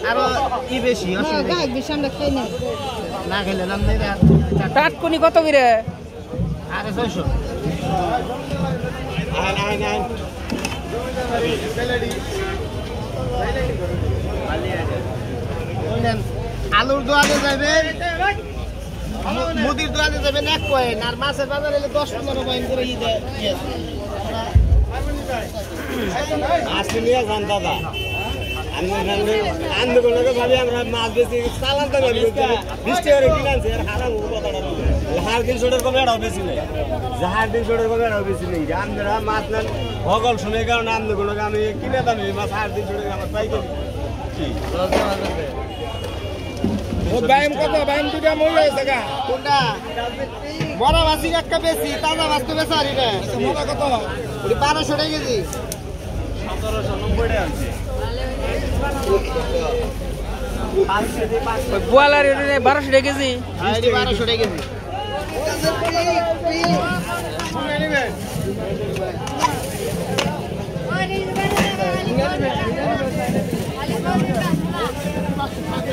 আরো কি বেশি বেশি আমরা খাই না না খেলে নাম টাটকুনি কত করে? আরে 600 আলুর দোয়ানে যাবে মুদির দোয়ানে যাবেন 1 পয়েন্ট আর মাছের বাজারে 10-15 পয়েন্ট করে আসলে জান দাদা আন্দোলনকে ভাবি আমরা মাছ বেশি চালান তো বৃষ্টি করে কিনাছে আর হারাম কথাটা হার 300 কমে এটাও বেশি নেই যাহার 300 কমে এটাও বেশি নেই আমরা মাছ নেন ভগল শুনে কারণ আন্দোলনকে আমি কিনে দামি মাছ 350 আমার পাই করি ও বাইম কত বাইম দুটা মরে আছে গা কোনটা বড় মাছি একটা বেশি তাজা মাছ তো বেচারি না মোটা কত ওই 1200 টাকা কেজি 1790 টাকা আছে বোয়ালার 1200 টাকা কেজি 1200 টাকা কেজি